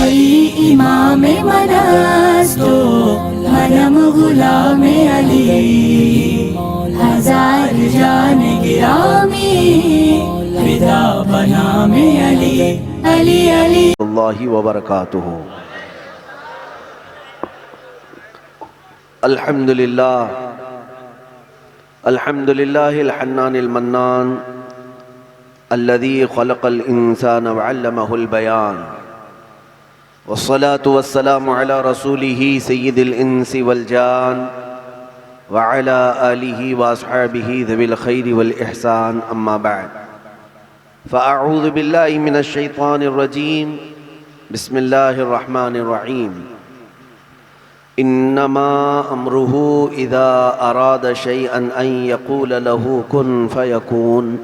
अली इमाम मनास्तो मनम गुलाम अली हजार जान गिरामी फिदा बनाम अली अली अली अल्लाहि व बरकातुहू। अल्हम्दुलिल्लाह अल्हम्दुलिल्लाहिल हन्नानिल मन्नान अल्लज़ी खलक़ल इंसान व अल्लमहुल बयान वस्सलातु वस्सलामु अला रसूलिही सय्यिदिल इंसी वल जान व अला आलिही व अस्हाबिही ज़िल खैरि वल इहसान अम्मा बअद फ़अऊज़ु बिल्लाहि मिनश शैतानिर रजीम बिस्मिल्लाहिर रहमानिर रहीम। इन्नमा अम्रुहु इज़ा अराद शैअन अन यक़ूल लहू कुन फ़यकून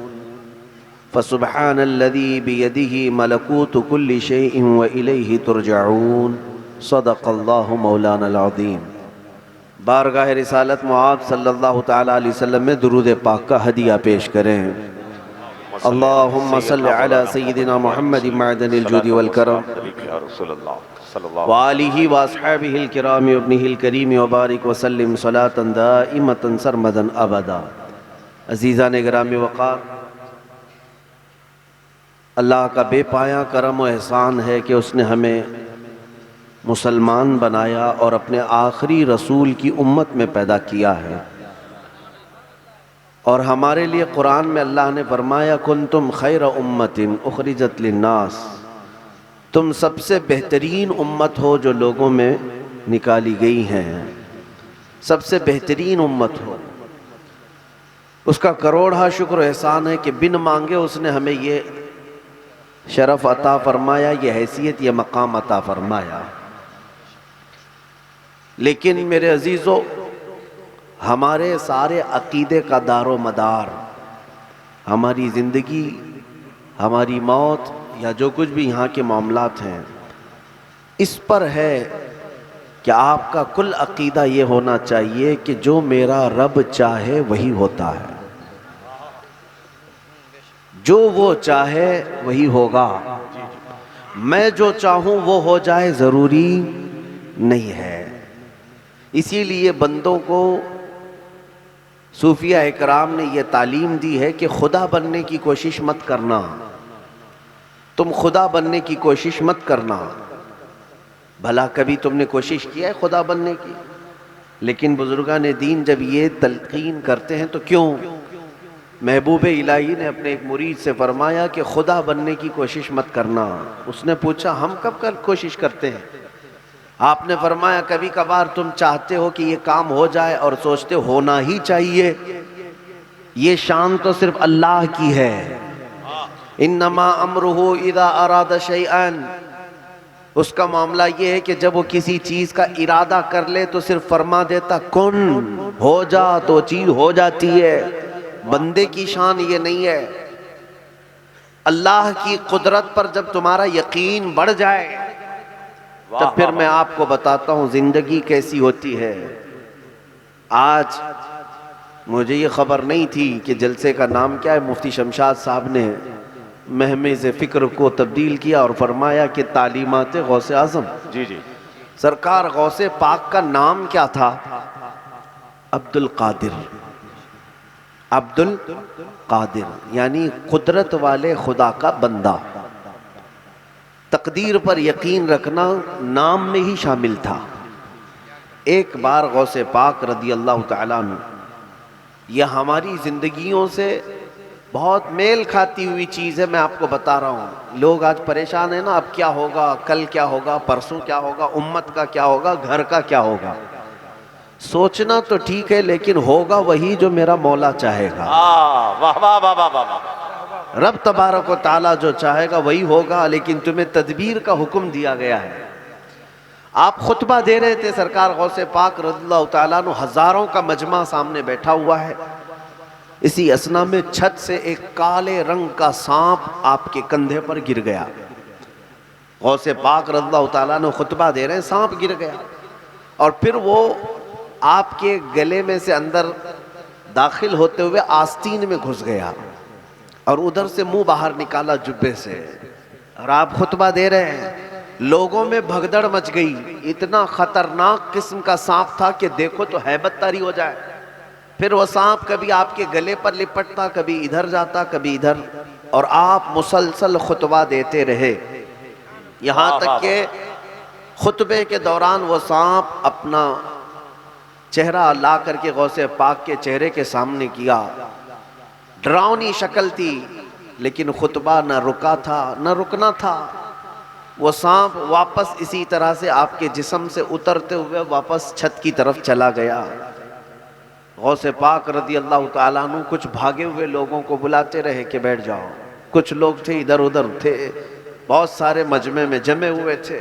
फ़सुब्हानल्लज़ी बियदिही मलकूतु कुल्लि शैइन व इलैहि तुरजऊन। सदक़ल्लाहु मौलानल अज़ीम। बारगाह रिसालत मुआब सल्लल्लाहु तआला अलैहि वसल्लम में दुरूद पाक का हदिया पेश करें। अल्लाहुम्मा सल्लि अला सय्यिदिना मुहम्मदिन मअदनिल जुदी वल करम व आलिहि व अस्हाबिहिल किराम व इब्निहिल करीम व बारिक व सल्लिम सलातन दाइमतन सरमदन अबदा। अज़ीज़ान गिरामी वक़ार, अल्लाह का बेपाया करम व एहसान है कि उसने हमें मुसलमान बनाया और अपने आखिरी रसूल की उम्मत में पैदा किया है। और हमारे लिए कुरान में अल्लाह ने फरमाया कुंतुम खैर उम्मतिन उखरिजत लिन्नास, तुम सबसे बेहतरीन उम्मत हो जो लोगों में निकाली गई हैं, सबसे बेहतरीन उम्मत हो। उसका करोड़ा शुक्र एहसान है कि बिन मांगे उसने हमें ये शरफ अता फरमाया, ये हैसियत, ये मकाम अता फरमाया। लेकिन मेरे अजीज़ों, हमारे सारे अकीदे का दारो मदार, हमारी ज़िंदगी, हमारी मौत या जो कुछ भी यहाँ के मामलात हैं, इस पर है कि आपका कुल अकीदा ये होना चाहिए कि जो मेरा रब चाहे वही होता है, जो वो चाहे वही होगा। मैं जो चाहूँ वो हो जाए ज़रूरी नहीं है। इसीलिए बंदों को सूफिया इकराम ने यह तालीम दी है कि खुदा बनने की कोशिश मत करना, तुम खुदा बनने की कोशिश मत करना। भला कभी तुमने कोशिश किया है खुदा बनने की? लेकिन बुजुर्गान दीन जब ये तलकीन करते हैं तो क्यों? महबूब इलाही ने अपने एक मुरीद से फरमाया कि खुदा बनने की कोशिश मत करना। उसने पूछा हम कब कर कोशिश करते हैं? आपने फरमाया कभी कभार तुम चाहते हो कि ये काम हो जाए और सोचते होना ही चाहिए। ये शान तो सिर्फ अल्लाह की है। इन्नमा अम्रुहु इज़ा अरादा शैअन, उसका मामला ये है कि जब वो किसी चीज का इरादा कर ले तो सिर्फ फरमा देता कुन, हो जा, तो चीज हो जाती है। बंदे की शान ये नहीं है। अल्लाह की कुदरत पर जब तुम्हारा यकीन बढ़ जाए तब फिर मैं आपको बताता हूँ जिंदगी कैसी होती है। आज मुझे ये खबर नहीं थी कि जलसे का नाम क्या है। मुफ्ती शमशाद साहब ने महमेज़ फ़िक्र को तब्दील किया और फरमाया कि तालीमात गौसे आज़म। जी जी, सरकार गौसे पाक का नाम क्या था? अब्दुल कादिर। अब्दुल कादिर यानी कुदरत वाले खुदा का बंदा। तकदीर पर यकीन रखना नाम में ही शामिल था। एक बार गौसे पाक रदी अल्लाह तआला अन्हु, यह हमारी ज़िंदगियों से बहुत मेल खाती हुई चीज़ है। मैं आपको बता रहा हूँ, लोग आज परेशान है ना, अब क्या होगा, कल क्या होगा, परसों क्या होगा, उम्मत का क्या होगा, घर का क्या होगा। सोचना तो ठीक है लेकिन होगा वही जो मेरा मौला चाहेगा। वाह वाह वाह वाह वाह। रब तबारक व ताला जो चाहेगा वही होगा। लेकिन तुम्हें तदबीर का हुक्म दिया गया है। आप खुतबा दे रहे थे, सरकार गौसे पाक रज़ियल्लाहु ताला अन्हु, हजारों का मजमा सामने बैठा हुआ है। इसी असना में छत से एक काले रंग का सांप आपके कंधे पर गिर गया। गौसे पाक रज़ियल्लाहु ताला अन्हु खुतबा दे रहे हैं, सांप गिर गया और फिर वो आपके गले में से अंदर दाखिल होते हुए आस्तीन में घुस गया और उधर से मुंह बाहर निकाला जुब्बे से। और आप खुतबा दे रहे हैं लोगों में भगदड़ मच गई। इतना खतरनाक किस्म का सांप था कि देखो तो हैबत तारी हो जाए। फिर वो सांप कभी आपके गले पर लिपटता, कभी इधर जाता, कभी इधर, और आप मुसलसल खुतबा देते रहे। यहाँ तक कि खुतबे के दौरान वो सांप अपना चेहरा ला करके गौसे पाक के चेहरे के सामने किया। डरावनी शक्ल थी, लेकिन खुतबा न रुका था न रुकना था। वो सांप वापस इसी तरह से आपके जिस्म से उतरते हुए वापस छत की तरफ चला गया। गौसे पाक रदी अल्लाह ताला अन्हु कुछ भागे हुए लोगों को बुलाते रहे कि बैठ जाओ। कुछ लोग थे इधर उधर थे, बहुत सारे मजमे में जमे हुए थे।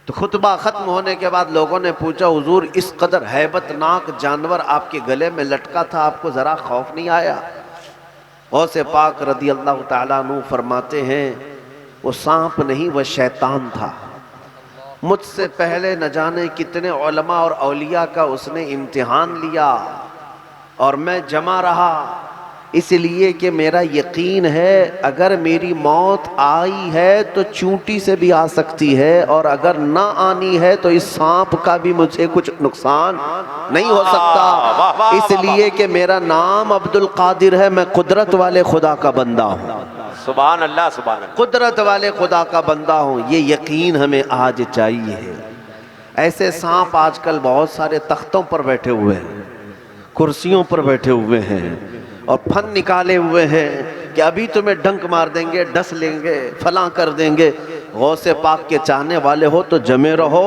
तो खुतबा ख़त्म होने के बाद लोगों ने पूछा, हुजूर इस कदर हैबतनाक जानवर आपके गले में लटका था, आपको ज़रा खौफ नहीं आया? गौसे पाक रदी अल्लाह ताला अन्हु फरमाते हैं, वो सांप नहीं, वह शैतान था। मुझसे पहले न जाने कितने उलमा और औलिया का उसने इम्तिहान लिया और मैं जमा रहा, इसलिए कि मेरा यकीन है अगर मेरी मौत आई है तो चूंटी से भी आ सकती है, और अगर ना आनी है तो इस सांप का भी मुझे कुछ नुकसान नहीं हो सकता, इसलिए कि मेरा नाम अब्दुल कादिर है, मैं कुदरत वाले खुदा का बंदा हूँ। सुभान अल्लाह, सुभान अल्लाह। कुदरत वाले खुदा का बंदा हूँ, ये यकीन हमें आज चाहिए। ऐसे सांप आजकल बहुत सारे तख्तों पर बैठे हुए हैं, कुर्सियों पर बैठे हुए हैं और फन निकाले हुए हैं कि अभी तुम्हें डंक मार देंगे, डस लेंगे, फलां कर देंगे। गौसे पाक के चाहने वाले हो तो जमे रहो।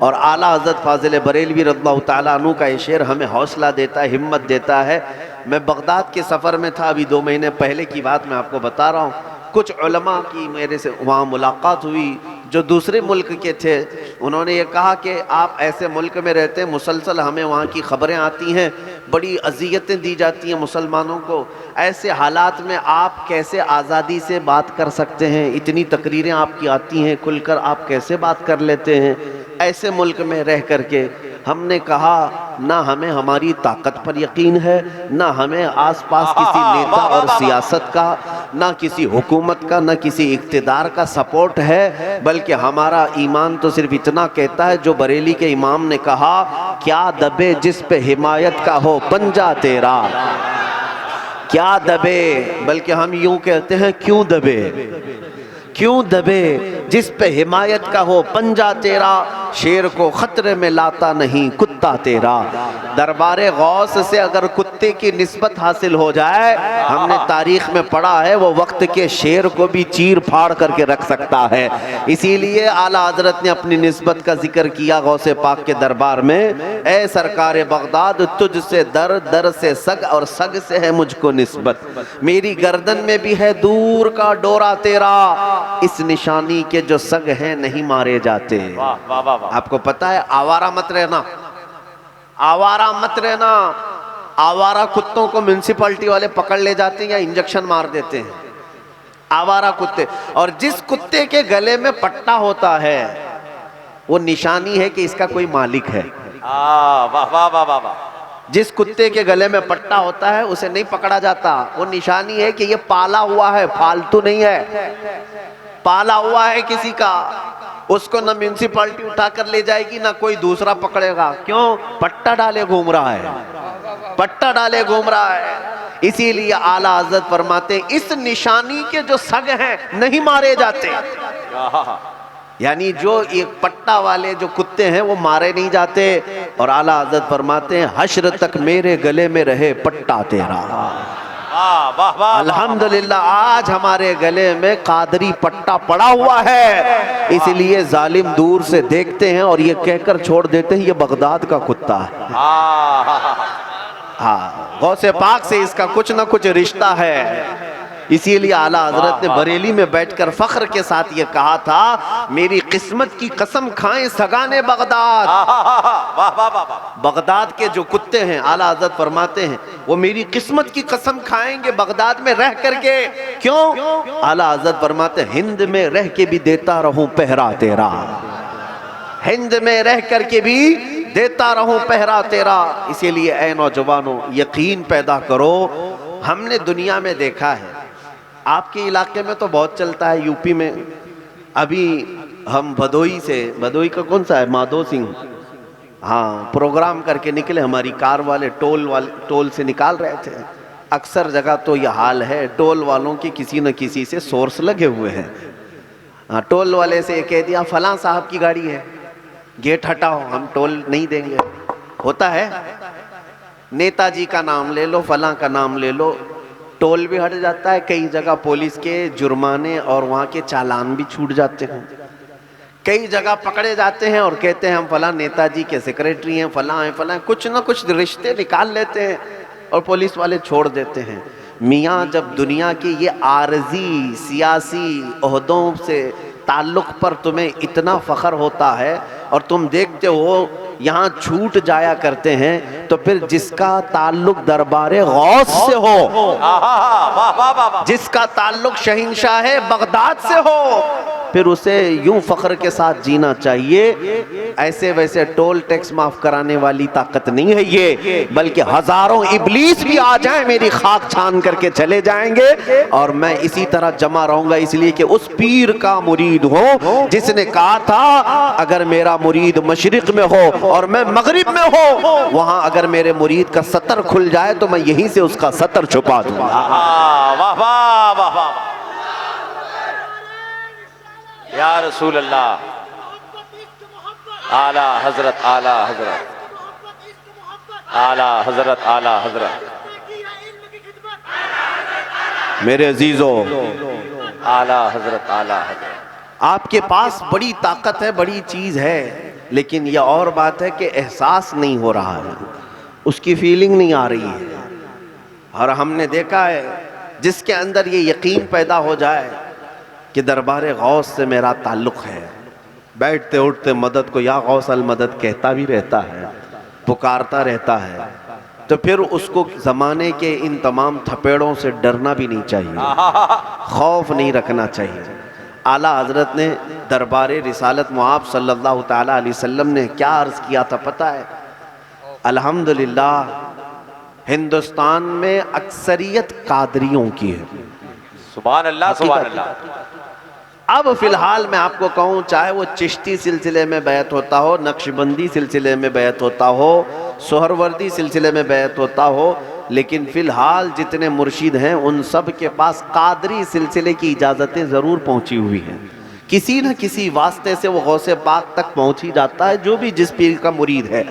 और आला हज़रत फाजिल बरेलवी रज़ियल्लाहु ताला अन्हु का ये शेर हमें हौसला देता है, हिम्मत देता है। मैं बगदाद के सफ़र में था, अभी 2 महीने पहले की बात मैं आपको बता रहा हूँ। कुछ उलमा की मेरे से वहाँ मुलाकात हुई जो दूसरे मुल्क के थे। उन्होंने ये कहा कि आप ऐसे मुल्क में रहते हैं, मुसलसल हमें वहाँ की ख़बरें आती हैं, बड़ी अज़ियतें दी जाती हैं मुसलमानों को। ऐसे हालात में आप कैसे आज़ादी से बात कर सकते हैं? इतनी तकरीरें आपकी आती हैं, खुलकर आप कैसे बात कर लेते हैं ऐसे मुल्क में रह कर के? हमने कहा ना हमें हमारी ताकत पर यकीन है, ना हमें आसपास किसी नेता और सियासत का, ना किसी हुकूमत का, ना किसी इक़्तिदार का सपोर्ट है, बल्कि हमारा ईमान तो सिर्फ इतना कहता है जो बरेली के इमाम ने कहा, क्या दबे जिस पे हिमायत का हो पंजा तेरा, क्या दबे, बल्कि हम यूं कहते हैं क्यों दबे, क्यों दबे जिस पे हिमायत का हो पंजा तेरा, शेर को खतरे में लाता नहीं कुत्ता तेरा। दरबारे गौस से अगर कुत्ते की निस्बत हासिल हो जाए, हमने तारीख में पढ़ा है वो वक्त के शेर को भी चीर फाड़ करके रख सकता है। इसीलिए आला हजरत ने अपनी निस्बत का जिक्र किया गौसे पाक के दरबार में, ए सरकार बगदाद तुझ से दर, दर से सग और सग से है मुझको निस्बत, मेरी गर्दन में भी है दूर का डोरा तेरा, इस निशानी के जो सग हैं नहीं मारे जाते। वाह वाह वाह। आपको पता है आवारा मत रहना, आवारा मत रहना। आवारा कुत्तों को म्युनिसिपैलिटी वाले पकड़ ले जाते हैं या इंजेक्शन मार देते हैं, आवारा कुत्ते। और जिस कुत्ते के गले में पट्टा होता है वो निशानी है कि इसका कोई मालिक है। वाह वाह वाह वाह। जिस कुत्ते के गले में पट्टा होता है उसे नहीं पकड़ा जाता, वो निशानी है कि ये पाला हुआ है, फालतू नहीं है, पाला हुआ है किसी का। उसको ना म्युनिसिपैलिटी उठा कर ले जाएगी ना कोई दूसरा पकड़ेगा। क्यों? पट्टा डाले घूम रहा है, पट्टा डाले घूम रहा है। इसीलिए आला हज़रत फरमाते इस निशानी के जो सग हैं नहीं मारे जाते, यानी जो एक पट्टा वाले जो कुत्ते हैं वो मारे नहीं जाते। और आला हज़रत फरमाते हैं हश्र तक मेरे गले में रहे पट्टा तेरा। अल्हम्दुलिल्लाह आज हमारे गले में कादरी पट्टा पड़ा हुआ है, इसलिए जालिम दूर से देखते हैं और ये कहकर छोड़ देते हैं ये बगदाद का कुत्ता है। हाँ, गौसे पाक से इसका कुछ ना कुछ रिश्ता है। इसीलिए आला हजरत ने बरेली में बैठकर फख्र के साथ ये कहा था, मेरी किस्मत की कसम खाएं सगाने बगदाद। बगदाद के जो कुत्ते हैं आला हजरत फरमाते हैं वो मेरी किस्मत की कसम खाएंगे बगदाद में रह करके। क्यों? आला हजरत फरमाते हिंद में रह के भी देता रहूं पहरा तेरा, हिंद में रह करके भी देता रहूं पहरा तेरा। इसीलिए ऐ नौजवानों यकीन पैदा करो। हमने दुनिया में देखा है, आपके इलाके में तो बहुत चलता है, यूपी में अभी हम भदोई का कौन सा है, माधो सिंह, हाँ, प्रोग्राम करके निकले। हमारी कार वाले टोल से निकाल रहे थे। अक्सर जगह तो यह हाल है, टोल वालों की किसी न किसी से सोर्स लगे हुए हैं। हाँ, टोल वाले से कह दिया फलां साहब की गाड़ी है, गेट हटाओ, हम टोल नहीं देंगे। होता है, नेताजी का नाम ले लो, फलां का नाम ले लो, टोल भी हट जाता है। कई जगह पुलिस के जुर्माने और वहाँ के चालान भी छूट जाते हैं। कई जगह पकड़े जाते हैं और कहते हैं हम फलां नेताजी के सेक्रेटरी हैं, फलां हैं, फलां, कुछ ना कुछ रिश्ते निकाल लेते हैं और पुलिस वाले छोड़ देते हैं। मियाँ, जब दुनिया के ये आरजी सियासी ओहदों से ताल्लुक़ पर तुम्हें इतना फ़ख्र होता है और तुम देखते हो यहाँ छूट जाया करते हैं, तो फिर जिसका ताल्लुक़ दरबारे गौस से हो, जिसका ताल्लुक़ शहंशाह बगदाद से हो, फिर उसे यूं फ़ख्र के साथ जीना चाहिए। ऐसे वैसे टोल टैक्स माफ़ कराने वाली ताकत नहीं है ये, बल्कि हज़ारों इब्लीस भी आ जाएं मेरी खाक छान करके चले जाएंगे और मैं इसी तरह जमा रहूँगा। इसलिए कि उस पीर का मुरीद हो जिसने कहा था अगर मेरा मुरीद मशरिक़ में हो और मैं मगरिब में हो, वहाँ अगर मेरे मुरीद का सतर खुल जाए तो मैं यहीं से उसका सतर छुपा दूँगा। वाह वाह वाह वाह या रसूल अल्लाह, आला हजरत, आला हजरत, आला हजरत, आला हजरत, मेरे अजीजों, आला हजरत, आला हजरत। आपके पास बड़ी ताकत है, बड़ी चीज़ है, लेकिन यह और बात है कि एहसास नहीं हो रहा है, उसकी फीलिंग नहीं आ रही है। और हमने देखा है जिसके अंदर ये यकीन पैदा हो जाए कि दरबार गौस से मेरा ताल्लुक़ है, बैठते उठते मदद को या गौस अल मदद कहता भी रहता है, पुकारता रहता है, तो फिर उसको ज़माने के इन तमाम थपेड़ों से डरना भी नहीं चाहिए, खौफ नहीं रखना चाहिए। आला हज़रत ने दरबार रिसालत मुआब सल्लल्लाहु ताला अलैहि वसल्लम ने क्या अर्ज़ किया था पता है? अल्हम्दुलिल्लाह हिंदुस्तान में अक्सरियत कादरियों की है। सुभान अल्लाह, सुभान अल्लाह। अब फिलहाल मैं आपको कहूँ, चाहे वो चिश्ती सिलसिले में बैत होता हो, नक्शबंदी सिलसिले में बैत होता हो, सोहरवर्दी सिलसिले में बैत होता हो, लेकिन फ़िलहाल जितने मुर्शिद हैं उन सब के पास कादरी सिलसिले की इजाज़तें ज़रूर पहुँची हुई हैं। किसी न किसी वास्ते से वो गौसे पाक तक पहुँच ही जाता है, जो भी जिस पीर का मुरीद है।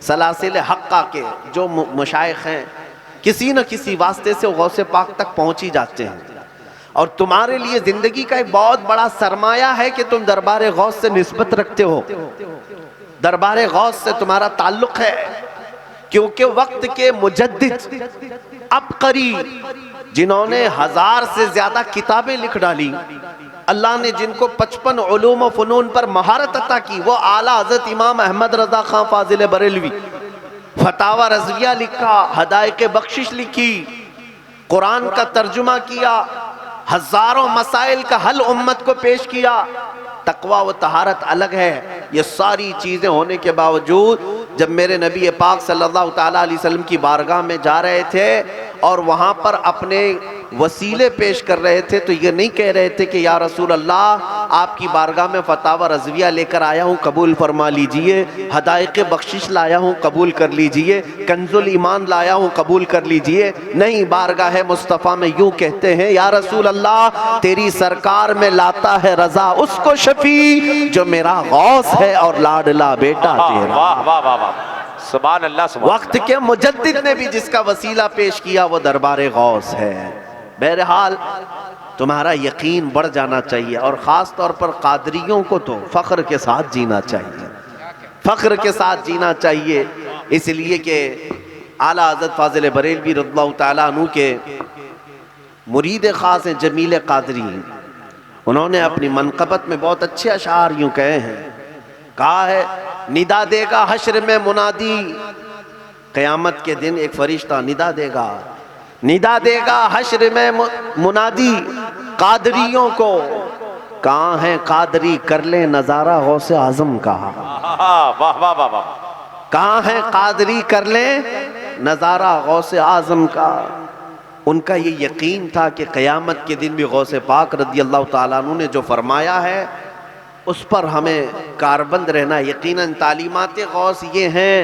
सलासिल हक्का के जो मशाइख हैं, किसी न किसी वास्ते से वो गौसे पाक तक पहुँच ही जाते हैं। और तुम्हारे लिए ज़िंदगी का एक बहुत बड़ा सरमाया है कि तुम दरबार गौस से निस्बत रखते हो, दरबार गौस से तुम्हारा ताल्लुक़ है, क्योंकि वक्त के मुजद्दिद अबकरी जिन्होंने 1000 से ज़्यादा किताबें लिख डाली, अल्लाह ने जिनको 55 उलूम व फ़नून पर महारत अता की, वो आला हज़रत इमाम अहमद रज़ा खां फाजिल बरेलवी, फतावा रज़विया लिखा, हदायक़ बख्शिश लिखी, कुरान का तर्जुमा किया, हज़ारों मसाइल का हल उम्मत को पेश किया। तकवा व तहारत अलग है। ये सारी चीज़ें होने के बावजूद जब मेरे नबी पाक सल्लल्लाहु ताला अलैहि वसल्लम की बारगाह में जा रहे थे और वहाँ पर अपने वसीले पेश कर रहे थे, तो ये नहीं कह रहे थे कि या रसूल अल्लाह आपकी बारगाह में फतावा रज़विया लेकर आया हूँ, कबूल फरमा लीजिए, हदायक़ बख्शिश लाया हूँ, कबूल कर लीजिए, कंजुल ईमान लाया हूँ, कबूल कर लीजिए। नहीं, बारगाह मुस्तफ़ा में यूँ कहते हैं, या रसूल अल्लाह तेरी सरकार में लाता है रज़ा उसको शफी जो मेरा गौस है और लाडला बेटा तेरा। वाह वाह वाह वाह, सुभान अल्लाह, सुभान। वक्त के मुजद्दिद ने भी जिसका वसीला पेश किया वो दरबार गौस है। बहरहाल तुम्हारा यकीन बढ़ जाना चाहिए और ख़ास तौर पर कादरियों को तो फ़ख्र के साथ जीना चाहिए, फ़ख्र के साथ जीना चाहिए। इसलिए कि आला हज़रत फाजिल बरेलवी रज़ियल्लाहु ताला अन्हु के मुरीद ख़ास हैं जमील कादरी। उन्होंने अपनी मनक़बत में बहुत अच्छे अशार यूँ कहे हैं, कहा है निदा देगा हश्र में मुनादी, क़यामत के दिन एक फ़रिश्ता निदा देगा, निदा देगा हश्र में मुनादी कादरियों को, कहाँ है कादरी कर ले नज़ारा गौसे आज़म का। वाह वाह वाह वाह, कहाँ है कादरी कर ले नज़ारा गौसे आज़म का। उनका ये यकीन था कि क़यामत के दिन भी गौसे पाक रज़ियल्लाहु ताला अन्हु ने जो फरमाया है उस पर हमें कारबंद रहना। यकीनन तालीमात गौस ये हैं,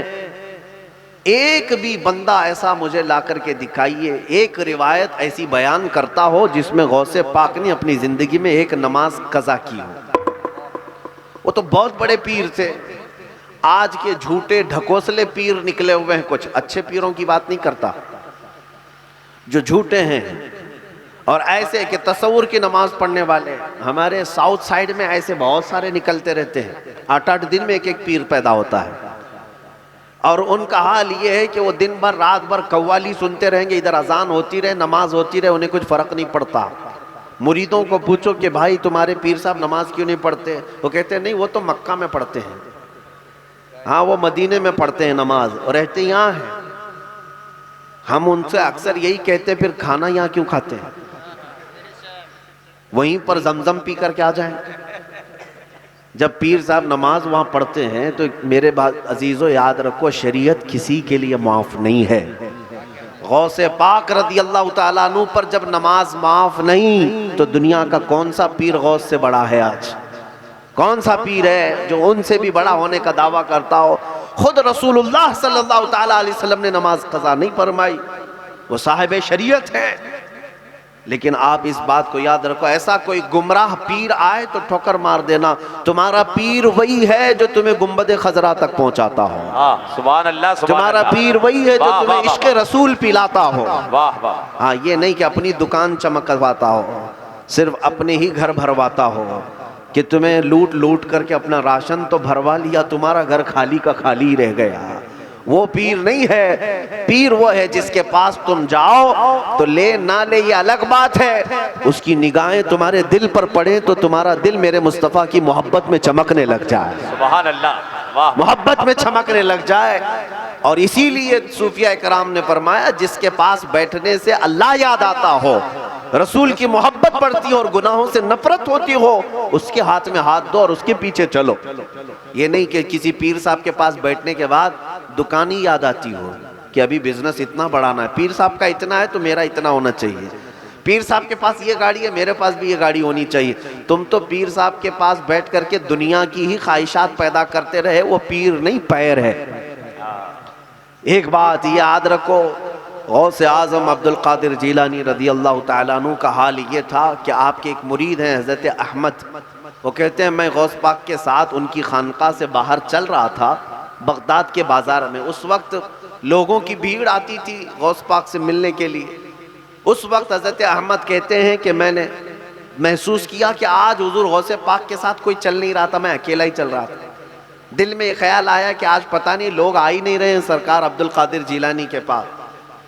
एक भी बंदा ऐसा मुझे ला करके दिखाइए, एक रिवायत ऐसी बयान करता हो जिसमें गौसे पाक ने अपनी जिंदगी में एक नमाज कज़ा की हो। वो तो बहुत बड़े पीर थे, आज के झूठे ढकोसले पीर निकले हुए हैं। कुछ अच्छे पीरों की बात नहीं करता, जो झूठे हैं और ऐसे कि तसव्वुर की नमाज पढ़ने वाले। हमारे साउथ साइड में ऐसे बहुत सारे निकलते रहते हैं, 8-8 दिन में एक एक पीर पैदा होता है। और उनका हाल ये है कि वो दिन भर रात भर कव्वाली सुनते रहेंगे, इधर अजान होती रहे, नमाज होती रहे, उन्हें कुछ फर्क नहीं पड़ता। मुरीदों को पूछो कि भाई तुम्हारे पीर साहब नमाज क्यों नहीं पढ़ते, वो कहते हैं नहीं वो तो मक्का में पढ़ते हैं, हाँ वो मदीने में पढ़ते हैं नमाज और रहते यहाँ हैं। हम उनसे अक्सर यही कहते हैं फिर खाना यहाँ क्यों खाते हैं, वहीं पर जमजम पी कर के आ जाएं। जब पीर साहब नमाज वहां पढ़ते हैं तो मेरे बात अजीजों याद रखो, शरीयत किसी के लिए माफ नहीं है। गौसे पाक रदी अल्लाह ताला अन्हु पर जब नमाज माफ नहीं तो दुनिया का कौन सा पीर गौस से बड़ा है? आज कौन सा पीर है जो उनसे भी बड़ा होने का दावा करता हो? खुद रसूलुल्लाह सल्लल्लाहु ताला अलैहि वसल्लम ने नमाज कज़ा नहीं फरमाई, वो साहिब शरीयत है। लेकिन आप इस बात को याद रखो, ऐसा कोई गुमराह पीर आए तो ठोकर मार देना, तुम्हारा पीर वही है जो तुम्हें गुंबद खजरा तक पहुंचाता हो। सुभान अल्लाह, तुम्हारा पीर वही है जो तुम्हें इश्क रसूल पिलाता हो। वाह वाह। हाँ, ये नहीं कि अपनी दुकान चमकवाता हो, सिर्फ अपने ही घर भरवाता हो कि तुम्हें लूट लूट करके अपना राशन तो भरवा लिया, तुम्हारा घर खाली का खाली रह गया। वो पीर नहीं है। पीर वो है जिसके पास तुम जाओ तो ले ना ले ये अलग बात है, उसकी निगाहें तुम्हारे दिल पर पड़े तो तुम्हारा दिल मेरे मुस्तफ़ा की मोहब्बत में चमकने लग जाए। सुभान अल्लाह, वाह। मोहब्बत में चमकने लग जाए। और इसीलिए सूफिया कराम ने फरमाया, जिसके पास बैठने से अल्लाह याद आता हो, रसूल की मोहब्बत बढ़ती हो और गुनाहों से नफरत होती हो, उसके हाथ में हाथ दो और उसके पीछे चलो। ये नहीं कि किसी पीर साहब के पास बैठने के बाद दुकान ही याद आती हो कि अभी बिजनेस इतना बढ़ाना है, पीर साहब का इतना है तो मेरा इतना होना चाहिए, पीर साहब के पास ये गाड़ी है मेरे पास भी ये गाड़ी होनी चाहिए। तुम तो पीर साहब के पास बैठ करके दुनिया की ही ख्वाहिशात पैदा करते रहे, वो पीर नहीं पैर है। एक बात याद रखो, गौसे आज़म अब्दुल कादिर जीलानी रदी अल्लाह ताला अन्हु का हाल ये था कि आपके एक मुरीद हैं हज़रत अहमद, वो कहते हैं मैं गौस पाक के साथ उनकी खानका से बाहर चल रहा था बगदाद के बाज़ार में। उस वक्त लोगों की भीड़ आती थी गौस पाक से मिलने के लिए। उस वक्त हज़रत अहमद कहते हैं कि मैंने महसूस किया कि आज हुज़ूर गौसे पाक के साथ कोई चल नहीं रहा था, मैं अकेला ही चल रहा था। दिल में ख्याल आया कि आज पता नहीं लोग आ ही नहीं रहे हैं सरकार अब्दुल कादिर जीलानी के पास।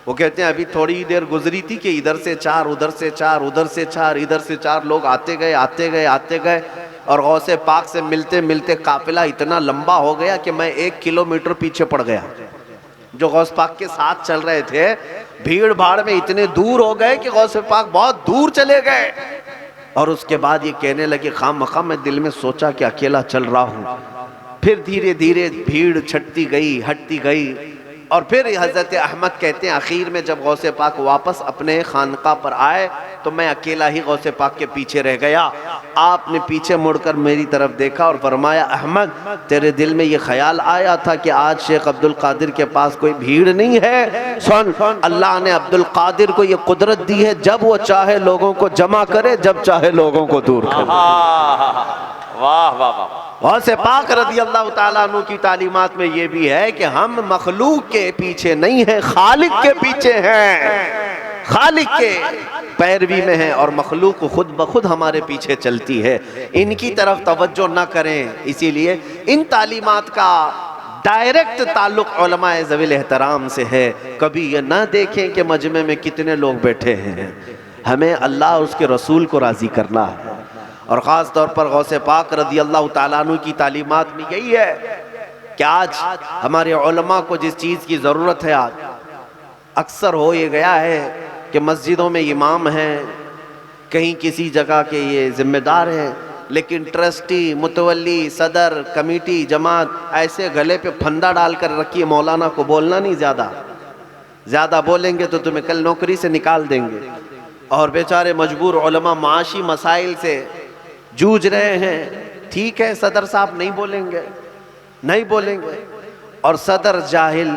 वो कहते हैं अभी थोड़ी देर गुजरी थी कि इधर से चार, उधर से चार, उधर से चार, इधर से चार लोग आते गए आते गए आते गए और गौसे पाक से मिलते मिलते काफिला इतना लंबा हो गया कि मैं 1 किलोमीटर पीछे पड़ गया। जो गौस पाक के साथ चल रहे थे भीड़ भाड़ में इतने दूर हो गए कि गौसे पाक बहुत दूर चले गए। और उसके बाद ये कहने लगे खामखा मैं दिल में सोचा कि अकेला चल रहा हूँ। फिर धीरे धीरे भीड़ छटती गई, हटती गई और फिर हज़रत अहमद कहते हैं आखिर में जब गौसे पाक वापस अपने खानका पर आए तो मैं अकेला ही गौसे पाक के पीछे रह गया। आपने पीछे मुड़कर मेरी तरफ देखा और फरमाया अहमद तेरे दिल में ये ख्याल आया था कि आज शेख अब्दुल कादिर के पास कोई भीड़ नहीं है। सुन, अल्लाह ने अब्दुल कादिर को ये कुदरत दी है, जब वो चाहे लोगों को जमा करे, जब चाहे लोगों को दूर करे। वाह वाह वाह। गौसे पाक रज़ी अल्लाह ताला अन्हु की तालीमात में ये भी है कि हम मखलूक के पीछे नहीं हैं, खालिक के पीछे हैं। खालिक के पैरवी में हैं और मखलूक खुद ब खुद हमारे पीछे चलती है। इनकी तरफ तवज्जो न करें। इसीलिए इन तालीमात का डायरेक्ट ताल्लुक उलमाए ज़वील एहतराम से है। कभी ये ना देखें कि मजमे में कितने लोग बैठे हैं, हमें अल्लाह उसके रसूल को राज़ी करना है। और ख़ास तौर पर गौसे पाक रज़ी अल्लाह ताला अन्हु की तालीमात में यही है कि आज हमारे उलमा को जिस चीज़ की ज़रूरत है, आज अक्सर हो ये गया है कि मस्जिदों में इमाम हैं, कहीं किसी जगह के ये ज़िम्मेदार हैं, लेकिन ट्रस्टी, मुतवल्ली, सदर, कमेटी, जमात ऐसे गले पे फंदा डाल कर रखिए मौलाना को बोलना नहीं, ज़्यादा बोलेंगे तो तुम्हें कल नौकरी से निकाल देंगे। और बेचारे मजबूर उलमा माशी मसाइल से जूझ रहे हैं, ठीक है सदर साहब नहीं बोलेंगे, नहीं बोलेंगे। और सदर जाहिल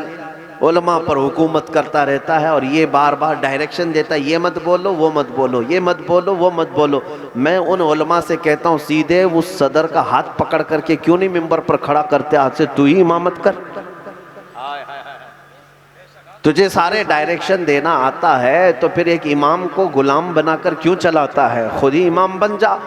उलमा पर हुकूमत करता रहता है और ये बार बार डायरेक्शन देता है, ये मत बोलो, वो मत बोलो, ये मत बोलो, वो मत बोलो। मैं उन उलमा से कहता हूँ सीधे उस सदर का हाथ पकड़ करके क्यों नहीं मिंबर पर खड़ा करते, आज से तू ही इमामत कर। तुझे सारे डायरेक्शन देना आता है तो फिर एक इमाम को गुलाम बनाकर क्यों चलाता है, खुद ही इमाम बन जा।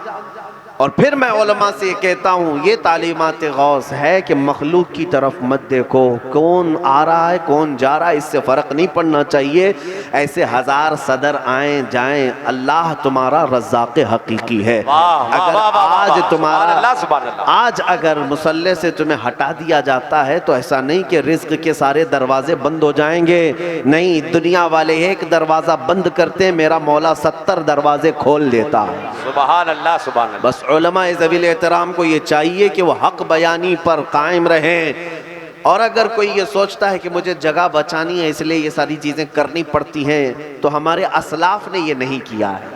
और फिर मैं उलमा से कहता हूँ ये तालीमात गौस है कि मखलूक की तरफ मत देखो, कौन आ रहा है कौन जा रहा है इससे फ़र्क नहीं पड़ना चाहिए। ऐसे हजार सदर आए जाएं, अल्लाह तुम्हारा रज़्ज़ाक़ हकीकी है। अगर आज तुम्हारा आज अगर मुसल्ले से तुम्हें हटा दिया जाता है तो ऐसा नहीं कि रिज़्क़ के सारे दरवाजे बंद हो जाएंगे, नहीं, दुनिया वाले एक दरवाज़ा बंद करते, मेरा मौला 70 दरवाजे खोल देता है। सुभान अल्लाह, सुभान अल्लाह। बस उलमा ज़वील एहतराम को ये चाहिए कि वो हक बयानी पर कायम रहें। और अगर कोई ये सोचता है कि मुझे जगह बचानी है इसलिए ये सारी चीज़ें करनी पड़ती हैं, तो हमारे असलाफ ने ये नहीं किया है,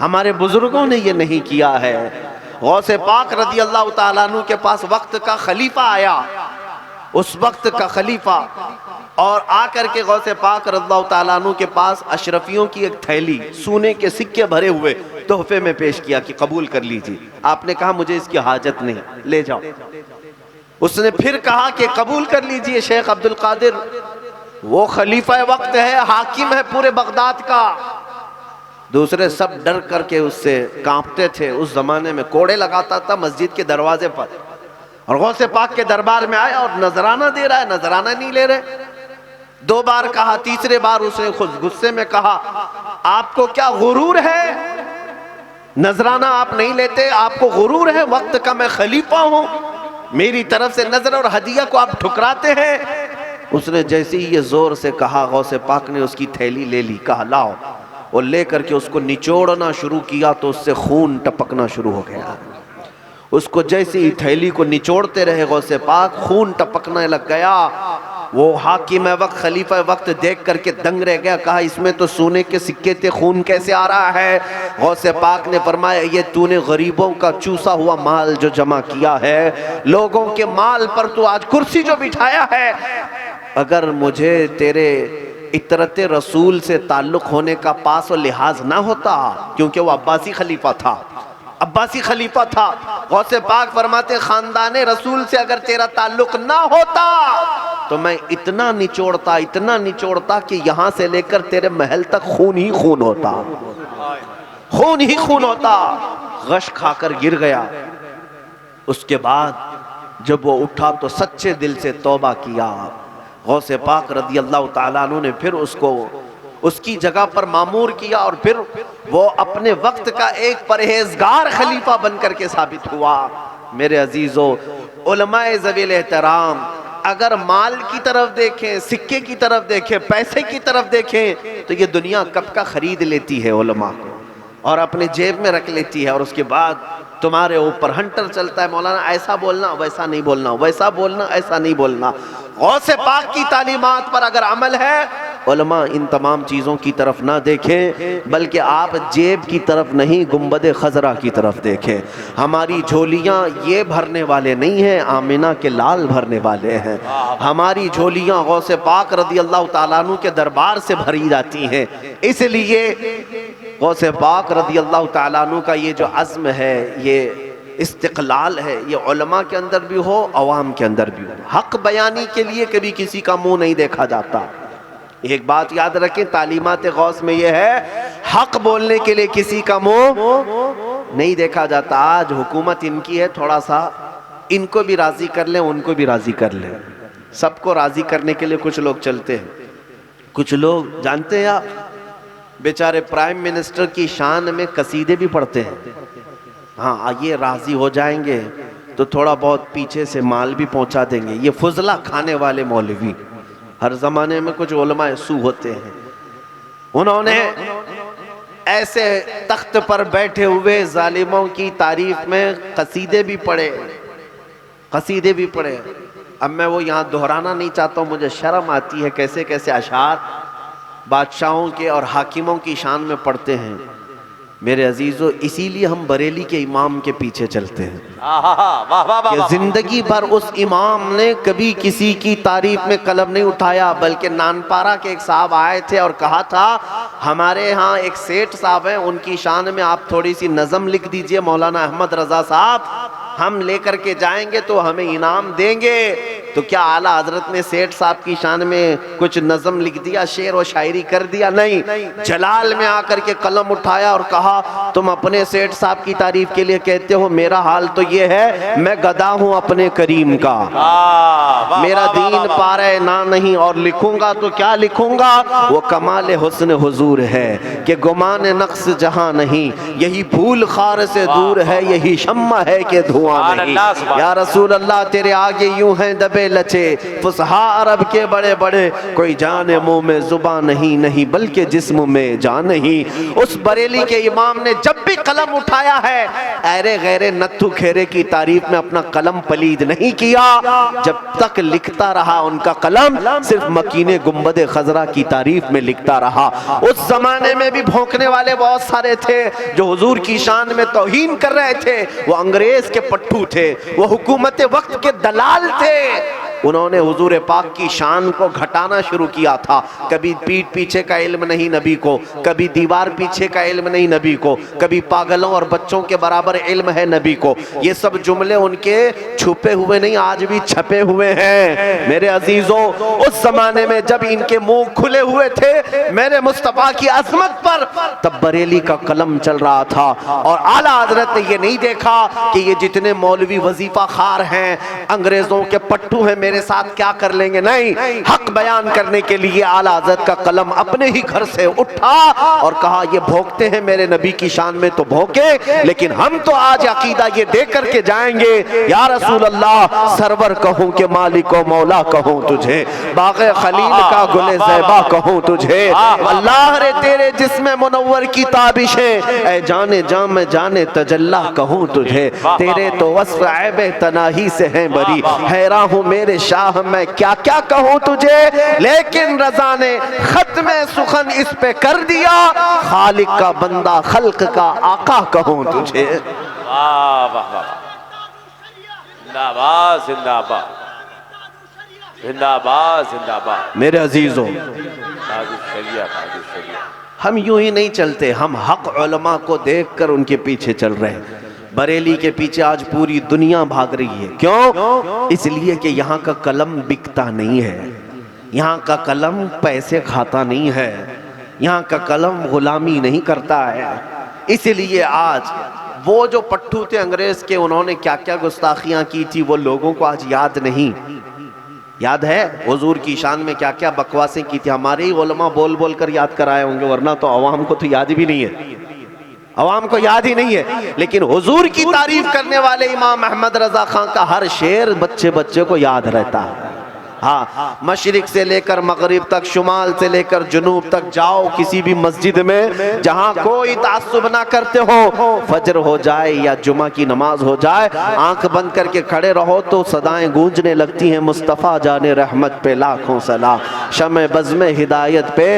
हमारे बुजुर्गों ने ये नहीं किया है। गौसे पाक रज़ी अल्लाह ताला अन्हु के पास वक्त का खलीफा आया, उस वक्त का खलीफा, और आकर के गौसे पाक रज़ियल्लाहु ताला अन्हु के पास अशरफियों की एक थैली सोने के सिक्के भरे हुए तोहफे में पेश किया कि कबूल कर लीजिए। आपने कहा मुझे इसकी हाजत नहीं, ले जाओ। उसने फिर कहा कि कबूल कर लीजिए शेख अब्दुल कादिर, वो खलीफा वक्त है, हाकिम है पूरे बगदाद का। दूसरे सब डर करके उससे कांपते थे। उस जमाने में कोड़े लगाता था मस्जिद के दरवाजे पर, और गौसे पाक के दरबार में आया और नजराना दे रहा है, नजराना नहीं ले रहे। 2 बार कहा, तीसरे बार उसने खुद गुस्से में कहा, आपको क्या गुरूर है, नजराना आप नहीं लेते, आपको गुरूर है, वक्त का मैं खलीफा हूं, मेरी तरफ से नजर और हदिया को आप ठुकराते हैं। उसने जैसे ही ये जोर से कहा, गौसे पाक ने उसकी थैली ले ली, कहा लाओ, और लेकर के उसको निचोड़ना शुरू किया तो उससे खून टपकना शुरू हो गया। उसको जैसे ही थैली को निचोड़ते रहे गौसे पाक, खून टपकने लग गया। वो हाकिम वक्त, खलीफा वक्त देख करके दंग रह गया, कहा इसमें तो सोने के सिक्के थे, खून कैसे आ रहा है। गौसे पाक ने फरमाया ये तूने गरीबों का चूसा हुआ माल जो जमा किया है, लोगों के माल पर तू आज कुर्सी जो बिठाया है, अगर मुझे तेरे इतरत रसूल से ताल्लुक होने का पास और लिहाज ना होता, क्योंकि वो अब्बासी खलीफा था, अब्बासी खलीफा था। गौसे पाक फरमाते खानदान रसूल से अगर तेरा ताल्लुक ना होता तो मैं इतना निचोड़ता कि यहां से लेकर तेरे महल तक खून ही खून होता, खून ही खून होता। गश खाकर गिर गया। उसके बाद जब वो उठा तो सच्चे दिल से तौबा किया। गौसे पाक रज़ी अल्लाह ताला अन्हु ने फिर उसको उसकी जगह पर मामूर किया, और फिर वो अपने वक्त का एक परहेजगार खलीफा बनकर के साबित हुआ। मेरे अजीजों, उलमाए ज़वील एहतराम अगर माल की तरफ देखें, सिक्के की तरफ देखें, पैसे की तरफ देखें, तो ये दुनिया कब का खरीद लेती है उलमा को और अपने जेब में रख लेती है, और उसके बाद तुम्हारे ऊपर हंटर चलता है, मौलाना ऐसा बोलना, वैसा नहीं बोलना, वैसा बोलना, ऐसा नहीं बोलना। गौसे पाक की तालीमात पर अगर अमल है, उलमा इन तमाम चीज़ों की तरफ ना देखें, बल्कि आप जेब की तरफ नहीं, गुंबद खजरा की तरफ देखें। हमारी झोलियाँ ये भरने वाले नहीं हैं, आमिना के लाल भरने वाले हैं। हमारी झोलियाँ गौसे पाक रज़ी अल्लाह ताला अन्हु के दरबार से भरी जाती हैं। इसलिए गौसे पाक रज़ी अल्लाह ताला अन्हु का ये जो अज़्म है, ये इस्तिक़लाल है, ये उलमा के अंदर भी हो, अवाम के अंदर भी हो। हक बयानी के लिए कभी किसी का मुंह नहीं देखा जाता। एक बात याद रखें, तालीमात गौस में ये है, हक बोलने के लिए किसी का मुंह नहीं देखा जाता। आज हुकूमत इनकी है, थोड़ा सा इनको भी राजी कर लें, उनको भी राजी कर लें, सबको राजी करने के लिए कुछ लोग चलते हैं। कुछ लोग जानते हैं आप, बेचारे प्राइम मिनिस्टर की शान में कसीदे भी पढ़ते हैं। हाँ, ये राजी हो जाएंगे तो थोड़ा बहुत पीछे से माल भी पहुंचा देंगे। ये फुजला खाने वाले मौलवी हर जमाने में कुछ उलमाए सू होते हैं। उन्होंने ऐसे तख्त पर बैठे हुए जालिमों की तारीफ में कसीदे भी पढ़े, कसीदे भी पढ़े। अब मैं वो यहाँ दोहराना नहीं चाहता हूँ, मुझे शर्म आती है कैसे कैसे अशार बादशाहों के और हाकिमों की शान में पढ़ते हैं। मेरे अजीजों, इसीलिए हम बरेली के इमाम के पीछे चलते हैं वाह वाह वाह कि वाह। जिंदगी भर उस इमाम ने कभी किसी की तारीफ में कलम नहीं उठाया, बल्कि नानपारा के एक साहब आए थे और कहा था हमारे यहाँ एक सेठ साहब हैं, उनकी शान में आप थोड़ी सी नज़म लिख दीजिए मौलाना अहमद रजा साहब, हम लेकर के जाएंगे तो हमें इनाम देंगे। तो क्या आला हजरत ने सेठ साहब की शान में कुछ नज़म लिख दिया, शेर व शायरी कर दिया? नहीं, जलाल में आकर के कलम उठाया और कहा तुम अपने सेठ साहब की तारीफ के लिए कहते हो, मेरा हाल तो ये है मैं गधा हूं अपने करीम का, मेरा दीन पारे ना नहीं, और लिखूंगा तो क्या लिखूंगा, वो कमाल हुस्न हुजूर है कि गुमान नक्स जहां नहीं, यही फूल खार से दूर है, यही शम्मा है कि धुआं नहीं। या रसूल अल्लाह तेरे आगे यूं हैं दबे लचे फुसहा अरब के बड़े बड़े, कोई जाने मुंह में जुबान नहीं, नहीं बल्कि जिस्म में जान नहीं। उस बरेली के इमाम ने जब भी कलम उठाया है, अरे गैरे नत्थु खेरे की तारीफ में अपना कलम पलीद नहीं किया। जब तक लिखता रहा उनका कलम सिर्फ मकीने गुंबदे खजरा की तारीफ में लिखता रहा। उस जमाने में भी भौंकने वाले बहुत सारे थे जो हुजूर की शान में तौहीन कर रहे थे, वो अंग्रेज के पट्टू थे, वो हुकूमत वक्त के दलाल थे। उन्होंने हुजूर पाक की शान को घटाना शुरू किया था। कभी पीठ पीछे का इल्म नहीं नबी को, कभी दीवार पीछे का इल्म नहीं नबी को, कभी पागलों और बच्चों के बराबर इल्म है नबी को। ये सब जुमले उनके छुपे हुए नहीं, आज भी छपे हुए हैं। मेरे अजीजों, उस जमाने में जब इनके मुंह खुले हुए थे मेरे मुस्तफा की अजमत पर, तब बरेली का कलम चल रहा था। और आला हजरत ने ये नहीं देखा कि ये जितने मौलवी वजीफा खार हैं अंग्रेजों के पट्टू हैं, मेरे साथ क्या कर लेंगे। नहीं, हक बयान करने के लिए आला हज़रत का कलम अपने ही घर से उठा और कहा ये भोंकते हैं मेरे नबी की शान में तो भोंके, लेकिन हम तो आज अकीदा ये दे करके जाएंगे, या रसूल अल्लाह सरवर कहूं के मालिक व मौला कहूं तुझे, बाग़े खलील का गुले ज़ैबा कहूं तुझे, अल्लाह रे तेरे जिस्म मुनव्वर की ताबिशें, ऐ जाने जाम जाने तजल्ला कहूं तुझे, तेरे तो वस्फ़ ऐब तनाही से हैं बरी, हैरान हूं मेरे शाह मैं क्या क्या कहूं तुझे, लेकिन रजा ने खत्म सुखन इस पे कर दिया, खालिक का बंदा खल्क का आका कहूं तुझे। वाह वाह वाह, जिंदाबाद जिंदाबाद जिंदाबाद जिंदाबाद। मेरे अजीजों, हम यूं ही नहीं चलते, हम हक उलमा को देखकर उनके पीछे चल रहे हैं। बरेली के पीछे आज पूरी दुनिया भाग रही है। क्यों? इसलिए कि यहाँ का कलम बिकता नहीं है, यहाँ का कलम पैसे खाता नहीं है, यहाँ का कलम गुलामी नहीं करता है। इसलिए आज वो जो पट्टू थे अंग्रेज के, उन्होंने क्या क्या गुस्ताखियाँ की थी वो लोगों को आज याद नहीं। याद है हुजूर की शान में क्या क्या बकवासें की थी, हमारे ही उलमा बोल बोल कर याद कराए होंगे, वरना तो अवाम को तो याद भी नहीं है, अवाम को याद ही नहीं है। लेकिन हुजूर की तारीफ करने वाले इमाम अहमद रजा खां का हर शेर बच्चे बच्चे को याद रहता है। हाँ, मशरिक से लेकर मगरिब तक, शुमाल से लेकर जुनूब तक जाओ किसी भी मस्जिद में, जहाँ कोई तासुब ना करते हो, फजर हो जाए या जुमा की नमाज हो जाए, आंख बंद करके खड़े रहो तो सदाएं गूंजने लगती हैं, मुस्तफ़ा जाने रहमत पे लाखों सलाम, शमे बज़्म हिदायत पे।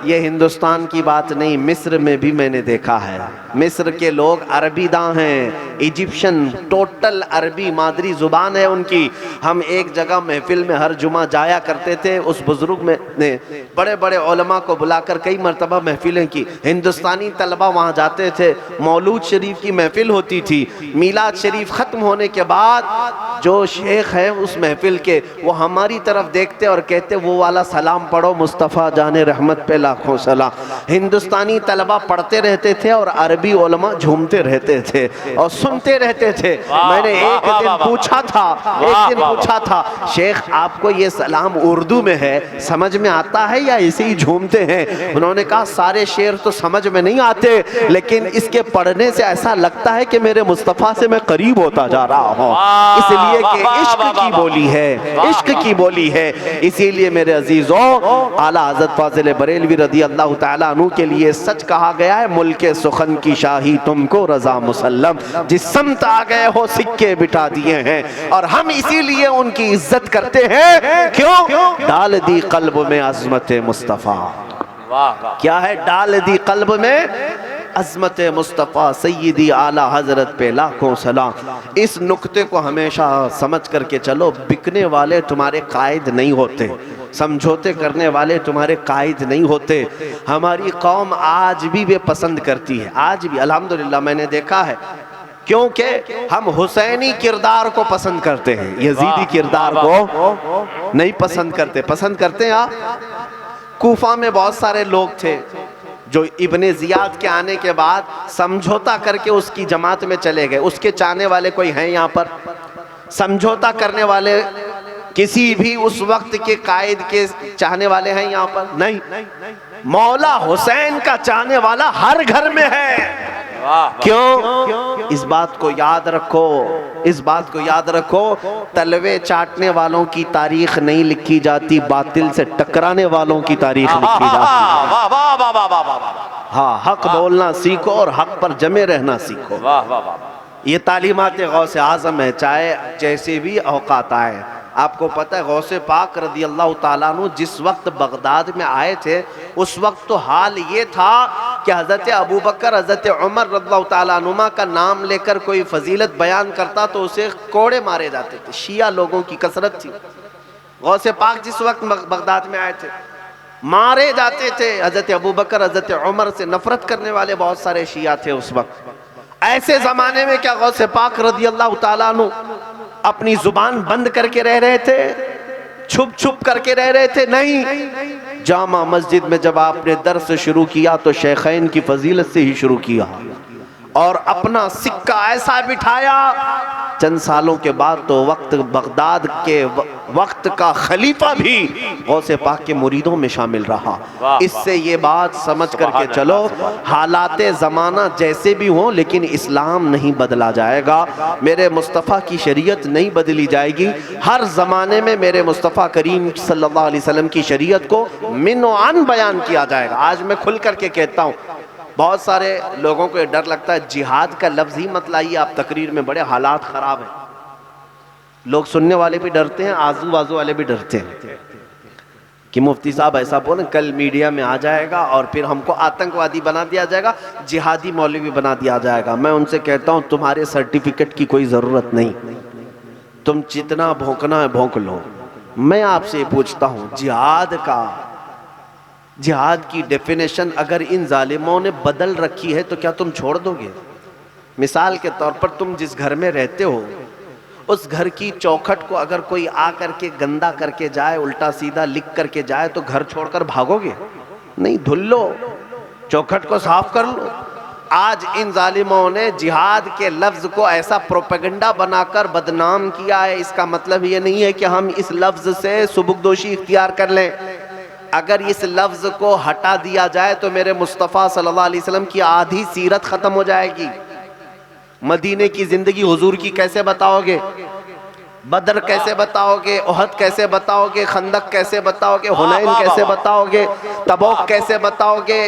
ये हिंदुस्तान की बात नहीं, मिस्र में भी मैंने देखा है। मिस्र के लोग अरबीदां हैं, इजिप्शियन, टोटल अरबी मादरी जुबान है उनकी। हम एक जगह महफिल में हर जुमा जाया करते थे, उस बुजुर्ग में ने बड़े बड़े उलमा को बुलाकर कई मरतबा महफिलें की। हिंदुस्तानी तलबा वहाँ जाते थे, मौलूद शरीफ की महफिल होती थी। मीलाद शरीफ ख़त्म होने के बाद जो शेख है उस महफिल के, वो हमारी तरफ देखते और कहते वो वाला सलाम पढ़ो, मुस्तफ़ा जाने रहमत पे लाखों सलाम। हिंदुस्तानी तलबा पढ़ते रहते थे और अरबी उलमा झूमते रहते थे और सुनते रहते थे। मैंने एक दिन पूछा था, शेख आपको ये सलाम उर्दू में है, समझ में आता है या इसे ही झूमते हैं? उन्होंने कहा सारे शेर तो समझ में नहीं आते, लेकिन इसके पढ़ने से ऐसा लगता है कि मेरे मुस्तफ़ा से मैं करीब होता जा रहा हूँ, इसलिए कि इश्क की बोली है, इश्क की बोली है। इसीलिए मेरे अजीजों, आला हज़रत फाज़िल बरेलवी रज़ी अल्लाह तआला अन्हु के लिए सच कहा गया है, मुल्के सुखन की शाही तुमको रजा मुसल्लम, जिस समत आ गए हो सिक्के बिठा दिए हैं। और हम इसीलिए उनकी इज्जत करते हैं। क्यों? डाल दी कल्ब में अज़मत मुस्तफ़ा। क्या है? डाल दी कल्ब में अज़मत मुस्तफ़ा सय्यदी आला हज़रत पे लाखों सलाम। इस नुक्ते को हमेशा समझ करके चलो, बिकने वाले तुम्हारे कायद नहीं होते, समझौते करने वाले तुम्हारे कायद नहीं होते। हमारी कौम आज भी वे पसंद करती है, आज भी अल्हम्दुलिल्लाह मैंने देखा है, क्योंकि हम हुसैनी किरदार को पसंद करते हैं, यजीदी किरदार को नहीं पसंद करते। पसंद करते हैं आप? कूफा में बहुत सारे लोग थे जो इब्ने जियाद के आने के बाद समझौता करके उसकी जमात में चले गए। उसके चाहने वाले कोई हैं यहाँ पर? समझौता करने वाले किसी भी उस वक्त के कायद के चाहने वाले हैं यहाँ पर? नहीं। मौला हुसैन का चाहने वाला हर घर में है। क्यों? इस बात को याद रखो, इस बात को याद रखो, तलवे चाटने वालों की तारीख नहीं लिखी जाती, बातिल से टकराने वालों की तारीख लिखी जाती है। हाँ, हक बोलना सीखो और हक पर जमे रहना सीखो। ये तालीमात गौसे आज़म है, चाहे जैसे भी औकात आए। आपको पता है गौसे पाक रदी अल्लाह ताला अन्हु जिस वक्त बगदाद में आए थे, उस वक्त तो हाल ये था कि हज़रत अबू बकर, हज़रत उमर रज़ियल्लाहु ताला अन्हुमा का नाम लेकर कोई फजीलत बयान करता तो उसे कोड़े मारे जाते थे। शिया लोगों की कसरत थी। गौसे पाक जिस वक्त बगदाद में आए थे, मारे जाते थे। हज़रत अबू बकर, हज़रत उमर से नफरत करने वाले बहुत सारे शिया थे उस वक्त। ऐसे ज़माने में क्या गौसे पाक रज़ी अल्लाह ताला अन्हु अपनी जुबान बंद करके रह रहे थे, छुप छुप करके रह रहे थे? नहीं। जामा मस्जिद में जब आपने दर्स शुरू किया तो शेखैन की फजीलत से ही शुरू किया और अपना सिक्का ऐसा बिठाया, चंद सालों के बाद तो वक्त बगदाद के वक्त का खलीफा भी गौसे पाक के मुरीदों में शामिल रहा। इससे ये बात समझ करके चलो, हालाते ज़माना जैसे भी हों लेकिन इस्लाम नहीं बदला जाएगा, मेरे मुस्तफ़ा की शरीयत नहीं बदली जाएगी। हर ज़माने में मेरे मुस्तफ़ा करीम सल्लल्लाहु अलैहि वसल्लम की शरीयत को मिन व अन बयान किया जाएगा। आज मैं खुल करके कहता हूँ, बहुत सारे लोगों को ये डर लगता है जिहाद का लफ्ज़ ही मत लाइए आप तकरीर में, बड़े हालात ख़राब हैं। लोग सुनने वाले भी डरते हैं, आजू बाजू वाले भी डरते हैं कि मुफ्ती साहब ऐसा बोले, कल मीडिया में आ जाएगा और फिर हमको आतंकवादी बना दिया जाएगा, जिहादी मौलवी बना दिया जाएगा। मैं उनसे कहता हूँ तुम्हारे सर्टिफिकेट की कोई ज़रूरत नहीं, तुम जितना भौंकना है भौंक लो। मैं आपसे पूछता हूँ, जिहाद की डेफिनेशन अगर इन जालिमों ने बदल रखी है तो क्या तुम छोड़ दोगे? मिसाल के तौर पर तुम जिस घर में रहते हो उस घर की चौखट को अगर कोई आ करके गंदा करके जाए, उल्टा सीधा लिख करके जाए तो घर छोड़कर भागोगे? नहीं, धुल लो, चौखट को साफ कर लो। आज इन जालिमों ने जिहाद के लफ्ज़ को ऐसा प्रोपेगेंडा बनाकर बदनाम किया है। इसका मतलब ये नहीं है कि हम इस लफ्ज़ से सुबुकदोशी इख्तियार कर लें। अगर इस लफ्ज़ को हटा दिया जाए तो मेरे मुस्तफ़ा सल्लल्लाहु अलैहि वसल्लम की आधी सीरत ख़त्म हो जाएगी। मदीने की ज़िंदगी हुजूर की कैसे बताओगे? बदर कैसे बताओगे? ओहद कैसे बताओगे? खंदक कैसे बताओगे? हुनैन कैसे बताओगे? तबूक कैसे बताओगे?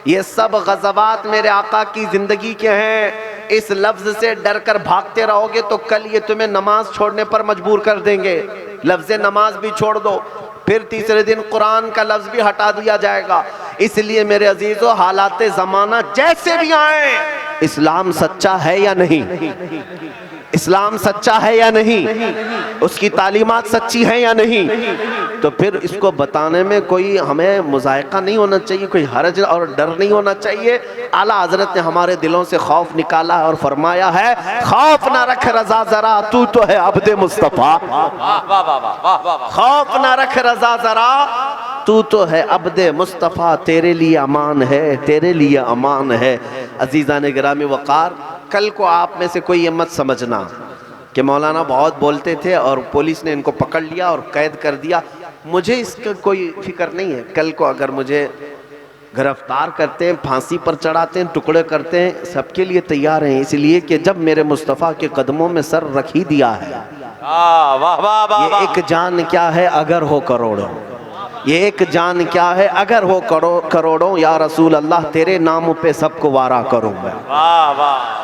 ये सब गज़वात मेरे आका की ज़िंदगी के हैं। इस लफ्ज़ से डर कर भागते रहोगे तो कल ये तुम्हें नमाज छोड़ने पर मजबूर कर देंगे। लफ्ज़ नमाज भी छोड़ दो, फिर तीसरे दिन कुरान का लफ्ज़ भी हटा दिया जाएगा। इसलिए मेरे अजीज़ों, हालाते ज़माना जैसे भी आए, इस्लाम सच्चा है या नहीं? इस्लाम सच्चा है या नहीं? उसकी तालीमात सच्ची है या नहीं? तो फिर इसको बताने में कोई हमें मुज़ायक़ा नहीं होना चाहिए, कोई हरज और डर नहीं होना चाहिए। आला हज़रत ने हमारे दिलों से खौफ निकाला और फरमाया है, खौफ ना रख रज़ा ज़रा, तू तो है अब्दे मुस्तफ़ा। खौफ ना रख रज़ा ज़रा, तू तो है अब्दे मुस्तफ़ा, तेरे लिए अमान है, तेरे लिए अमान है। अज़ीज़ान गिरामी वक़ार, कल को आप में से कोई ये मत समझना कि मौलाना बहुत बोलते थे और पुलिस ने इनको पकड़ लिया और कैद कर दिया। मुझे इसका कोई फिक्र नहीं है। कल को अगर मुझे गिरफ्तार करते हैं, फांसी पर चढ़ाते हैं, टुकड़े करते हैं, सबके लिए तैयार हैं। इसलिए कि जब मेरे मुस्तफ़ा के कदमों में सर रख ही दिया है, ये एक जान क्या है अगर हो करोड़ों, ये एक जान क्या है अगर हो करोड़ों, या रसूल अल्लाह तेरे नाम पे सबको वारा करूँ मैं।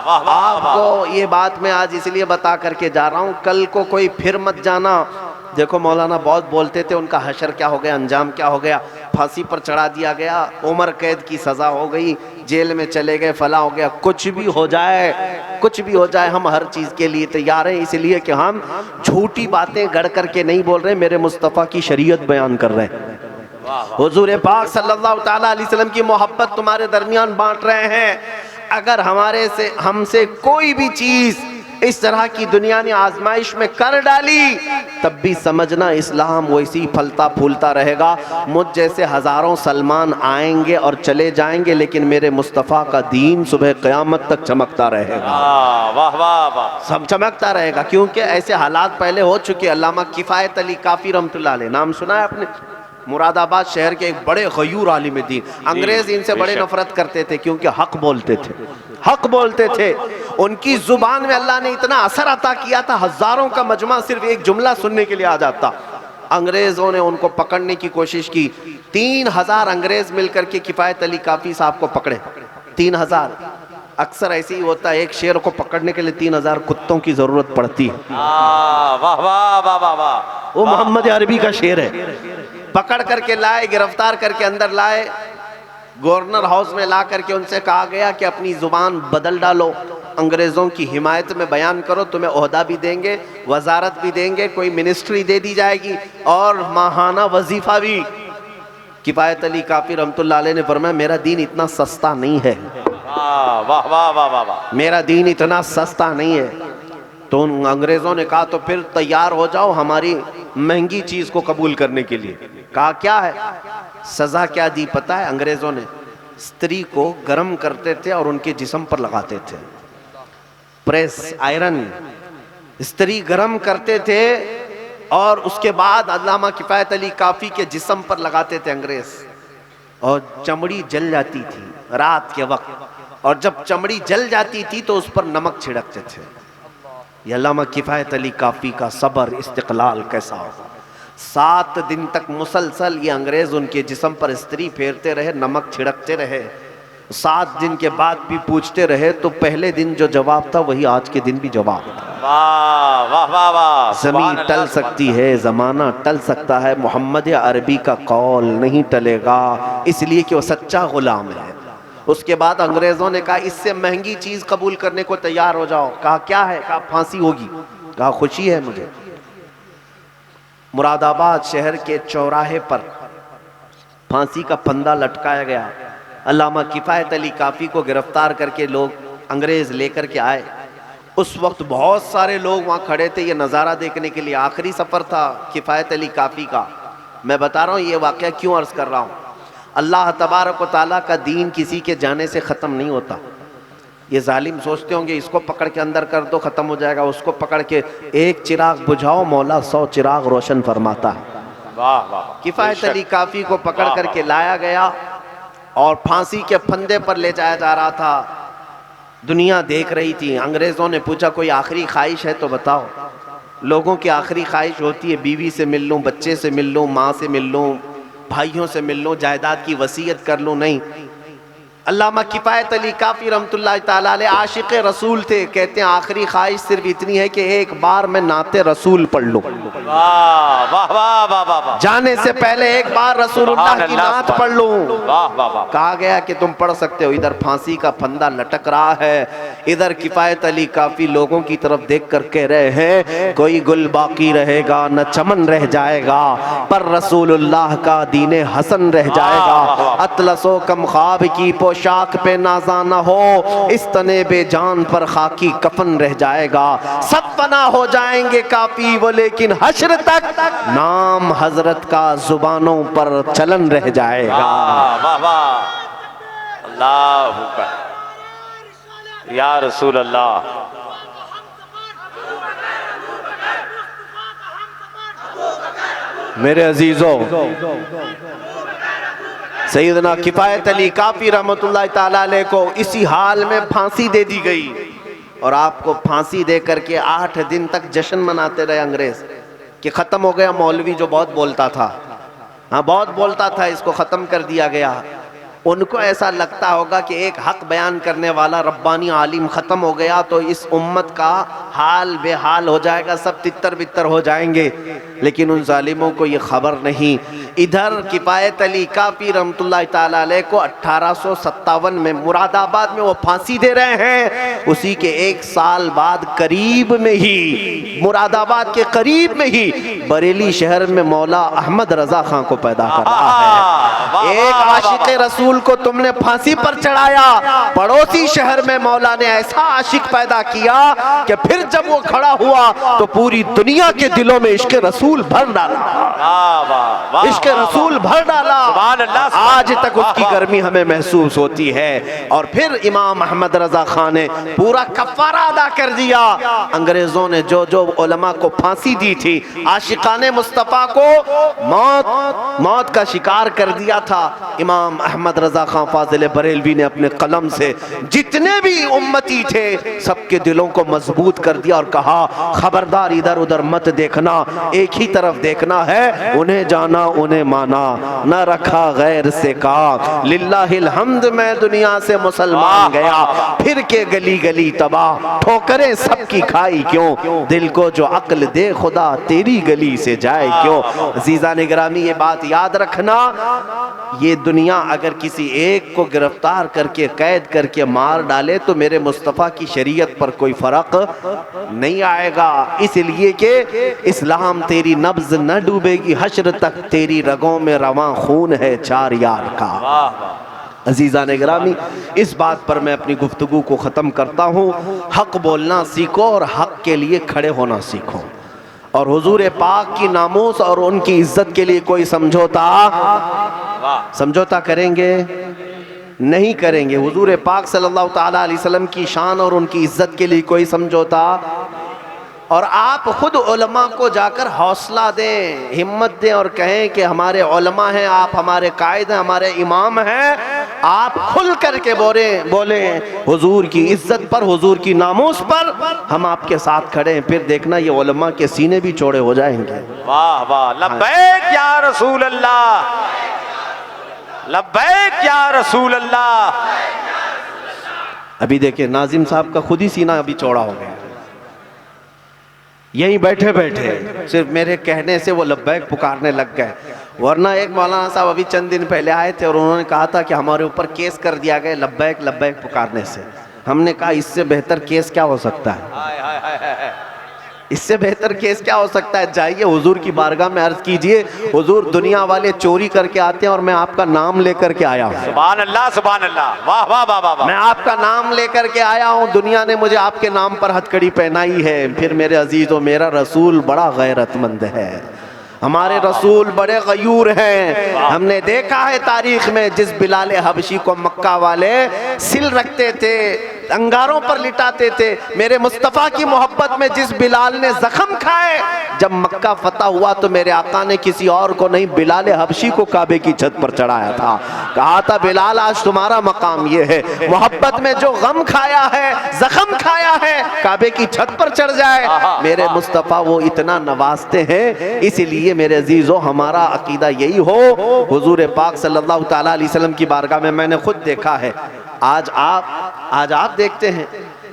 आपको ये बात मैं आज इसलिए बता करके जा रहा हूँ, कल को कोई फिर मत जाना। देखो मौलाना बहुत बोलते थे, उनका हशर क्या हो गया, अंजाम क्या हो गया, फांसी पर चढ़ा दिया गया, उम्र कैद की सज़ा हो गई, जेल में चले गए, फला हो गया, कुछ भी हो जाए, कुछ भी हो जाए, हम हर चीज़ के लिए तैयार हैं, इसलिए कि हम झूठी बातें गढ़ करके नहीं बोल रहे, मेरे मुस्तफ़ा की शरीयत बयान कर रहे हैं। हुजूर पाक सल्लल्लाहु ताला अलैहि वसल्लम की मोहब्बत तुम्हारे दरमियान बांट रहे हैं। अगर हमसे कोई भी चीज़ इस तरह की दुनिया ने आजमाइश में कर डाली, तब भी समझना इस्लाम वैसी फलता फूलता रहेगा। मुझ जैसे हजारों सलमान आएंगे और चले जाएंगे, लेकिन मेरे मुस्तफ़ा का दीन सुबह क़यामत तक चमकता रहेगा। वाह वाह वाह, सब चमकता रहेगा, क्योंकि ऐसे हालात पहले हो चुके। अल्लामा किफ़ायत अली काफ़ी रहमतुल्लाह अलैह, नाम सुना है आपने? मुरादाबाद शहर के एक बड़े गयूर आलिम दीन। अंग्रेज इनसे बड़े नफरत करते थे, क्योंकि हक बोलते थे, हक बोलते थे। उनकी जुबान में अल्लाह ने इतना असर अता किया था, हजारों का मजमा सिर्फ एक जुमला सुनने के लिए आ जाता। अंग्रेजों ने उनको पकड़ने की कोशिश की। 3000 अंग्रेज मिलकर के किफ़ायत अली काफ़ी साहब को पकड़े। 3000। अक्सर ऐसे ही होता है, एक शेर को पकड़ने के लिए 3000 कुत्तों की जरूरत पड़ती है। वाह वाह वाह वाह वाह, वो मोहम्मद अरबी का शेर है। पकड़ करके लाए, गिरफ्तार करके अंदर लाए, गवर्नर हाउस में ला करके उनसे कहा गया कि अपनी जुबान बदल डालो, अंग्रेज़ों की हिमायत में बयान करो, तुम्हें ओहदा भी देंगे, वजारत भी देंगे, कोई मिनिस्ट्री दे दी जाएगी और माहाना वजीफा भी। किफ़ायत अली काफ़ी रहमतुल्लाह अलैह ने फरमाया, मेरा दीन इतना सस्ता नहीं है। वाह वाह वाह वाह वाह, मेरा दीन इतना सस्ता नहीं है। तो उन अंग्रेज़ों ने कहा, तो फिर तैयार हो जाओ हमारी महंगी चीज़ को कबूल करने के लिए। कहा क्या है? सज़ा क्या दी पता है? अंग्रेज़ों ने स्त्री को गर्म करते थे और उनके जिस्म पर लगाते थे, प्रेस आयरन, स्त्री गर्म करते थे और उसके बाद अल्लामा किफ़ायत अली काफ़ी के जिस्म पर लगाते थे अंग्रेज़, और चमड़ी जल जाती थी रात के वक्त, और जब चमड़ी जल जाती थी तो उस पर नमक छिड़कते थे। ये अल्लामा किफ़ायत अली काफ़ी का सब्र, इस्तिक़लाल कैसा होगा। 7 दिन तक मुसलसल ये अंग्रेज़ उनके जिस्म पर स्त्री फेरते रहे, नमक छिड़कते रहे। 7 दिन के बाद भी पूछते रहे, तो पहले दिन जो जवाब था वही आज के दिन भी जवाब था। वाह वाह वाह वाह, ज़मीन टल सकती है, ज़माना टल सकता है, मोहम्मद अरबी का कौल नहीं टलेगा, इसलिए कि वो सच्चा गुलाम है। उसके बाद अंग्रेज़ों ने कहा, इससे महंगी चीज़ कबूल करने को तैयार हो जाओ। कहा क्या है? कहा फांसी होगी। कहा खुशी है मुझे। मुरादाबाद शहर के चौराहे पर फांसी का फंदा लटकाया गया। अल्लामा किफ़ायत अली काफ़ी को गिरफ्तार करके लोग अंग्रेज़ लेकर के आए। उस वक्त बहुत सारे लोग वहाँ खड़े थे ये नज़ारा देखने के लिए। आखिरी सफ़र था किफ़ायत अली काफ़ी का। मैं बता रहा हूँ ये वाक़या क्यों अर्ज़ कर रहा हूँ। अल्लाह तबारक व तआला का दीन किसी के जाने से ख़त्म नहीं होता। ये जालिम सोचते होंगे इसको पकड़ के अंदर कर दो ख़त्म हो जाएगा, उसको पकड़ के एक चिराग बुझाओ मौला 100 चिराग रोशन फरमाता है। वाह वाह, किफ़ायत अली काफ़ी को पकड़ करके लाया गया और फांसी के फंदे पर ले जाया जा रहा था। दुनिया देख रही थी। अंग्रेज़ों ने पूछा कोई आखिरी ख्वाहिश है तो बताओ। लोगों की आखिरी ख्वाहिश होती है बीवी से मिल लूँ, बच्चे से मिल लूँ, माँ से मिल लूँ, भाइयों से मिल लूँ, जायदाद की वसीयत कर लूँ। नहीं, अल्लामा किफ़ायत अली काफ़ी रहमतुल्लाह ताला अलैह आशिक़ रसूल थे। कहते हैं आखिरी ख्वाहिश सिर्फ इतनी है कि एक बार मैं नाते रसूल पढ़ लूँ। वाह वाह वाह वाह वाह, जाने से पहले एक बार रसूलुल्लाह की नात पढ़ लूँ। वाह वाह वाह। कहा गया कि तुम पढ़ सकते हो। इधर फांसी का फंदा लटक रहा है, इधर किफ़ायत अली काफ़ी लोगों की तरफ देख कर कह रहे हैं कोई गुल बाकी रहेगा न चमन रह जाएगा, पर रसूलुल्लाह का दीने हसन रह जाएगा। अतलसो कम ख्वाब की पोशाक पे नाज़ाना हो, इस तने बेजान पर खाकी कफन रह जाएगा। सब फना हो जाएंगे काफ़ी वो, लेकिन हश्र तक नाम हजरत का जुबानों पर चलन रह जाएगा। वाह वाह, अल्लाह अकबर, या रसूल अल्लाह। मेरे अजीजों, सैयदना किफ़ायत अली काफ़ी रहमतुल्लाह ताला अलैह को इसी हाल में फांसी दे दी गई और आपको फांसी दे करके 8 दिन तक जश्न मनाते रहे अंग्रेज कि ख़त्म हो गया। मौलवी जो बहुत बोलता था, हाँ बहुत बोलता था, इसको ख़त्म कर दिया गया। उनको ऐसा लगता होगा कि एक हक बयान करने वाला रब्बानी आलिम ख़त्म हो गया तो इस उम्मत का हाल बेहाल हो जाएगा, सब तितर बितर हो जाएंगे। लेकिन उन जालिमों को ये खबर नहीं इधर किफायत अली काफी रहमतुल्लाह ताला अलैह को 1857 में मुरादाबाद में वो फांसी दे रहे हैं। उसी के 1 साल बाद करीब में ही, मुरादाबाद के करीब में ही बरेली शहर में मौला अहमद रजा खां को पैदा कर रहा है। एक आशिक रसूल को तुमने फांसी पर चढ़ाया, पड़ोसी शहर में मौला ने ऐसा आशिक पैदा किया कि फिर जब वो खड़ा हुआ तो पूरी दुनिया के दिलों में इश्क रसूल भर डाला, इश्क रसूल भर डाला। आज तक उसकी गर्मी हमें महसूस होती है। और फिर इमाम अहमद रजा खान ने पूरा कफ़ारा अदा कर दिया। अंग्रेजों ने जो जो उलमा को फांसी दी थी, आशिकाने मुस्तफ़ा को मौत का शिकार कर दिया था, इमाम अहमद रजा खान फाजिल बरेलवी ने अपने कलम से जितने भी उम्मती थे सबके दिलों को मजबूत कर दिया और कहा खबरदार इधर उधर मत देखना, एक ही तरफ देखना है, उन्हें जाना उन्हें माना, न रखा गैर से का, लिल्लाहिल हम्द मैं दुनिया से मुसलमान गया, फिर के गली गली तबाह, ठोकरें सबकी खाई क्यों, दिल को जो अक्ल दे खुदा तेरी गली से जाए क्यों। अज़ीज़ान गिरामी ये बात याद रखना, ये दुनिया अगर किसी एक को गिरफ्तार करके कैद करके मार डाले तो मेरे मुस्तफ़ा की शरीयत पर कोई फर्क नहीं आएगा, इसलिए कि इस्लाम तेरी नब्ज न डूबेगी, हश्र तक तेरी रगों में रवां खून है 4 यार का। अज़ीज़ान गिरामी इस बात पर मैं अपनी गुफ्तगू को ख़त्म करता हूँ। हक़ बोलना सीखो और हक़ के लिए खड़े होना सीखो, और हुजूर पाक की नामूस और उनकी इज्जत के लिए कोई समझौता करेंगे नहीं करेंगे। हुजूर पाक सल्लल्लाहु ताला अलैहि वसल्लम की शान और उनकी इज्जत के लिए कोई समझौता। और आप खुद उलमा को जाकर हौसला दें, हिम्मत दें और कहें कि हमारे उलमा हैं, आप हमारे कायद हैं, हमारे इमाम हैं, आप खुल करके बोले हुजूर की इज्जत पर, हुजूर की नामूस पर हम आपके साथ खड़े हैं। फिर देखना ये उलमा के सीने भी चौड़े हो जाएंगे। वाह वाह, लब्बैक या रसूल अल्लाह, लब्बैक या रसूल अल्लाह। अभी देखिए नाजिम साहब का खुद ही सीना अभी चौड़ा हो गया, यहीं बैठे बैठे सिर्फ मेरे कहने से वो लब्बैक पुकारने लग गए। वरना एक मौलाना साहब अभी चंद दिन पहले आए थे और उन्होंने कहा था कि हमारे ऊपर केस कर दिया गया लब्बैक लब्बैक पुकारने से। हमने कहा इससे बेहतर केस क्या हो सकता है, इससे बेहतर केस क्या हो सकता है। जाइए हुजूर की बारगाह में अर्ज कीजिए, हुजूर दुनिया वाले चोरी करके आते हैं और मैं आपका नाम लेकर के आया हूँ। सुभान अल्लाह, सुभान अल्लाह, वाह वाह वाह वाह। मैं आपका नाम लेकर के आया हूँ, दुनिया ने मुझे आपके नाम पर हथकड़ी पहनाई है। फिर मेरे अजीजों, मेरा रसूल बड़ा गैरतमंद है, हमारे रसूल बड़े गयूर हैं। हमने देखा है तारीख में जिस बिलाल हबशी को मक्का वाले सिल रखते थे, अंगारों पर लिटाते थे, मेरे मुस्तफ़ा की मोहब्बत में जिस बिलाल ने जख्म खाए, जब मक्का फतह हुआ तो मेरे आका ने किसी और को नहीं बिलाल हबशी को काबे की छत पर चढ़ाया था। कहा था बिलाल आज तुम्हारा मकाम ये है, मोहब्बत में जो गम खाया है, जख्म खाया है, काबे की छत पर चढ़ जाए। मेरे मुस्तफ़ा वो इतना नवाजते हैं, इसीलिए मेरे अजीजों हमारा अकीदा यही हो। हुजूर पाक सल्लल्लाहु ताला अलैहि वसल्लम की बारगाह में मैंने खुद देखा है। आज आप देखते हैं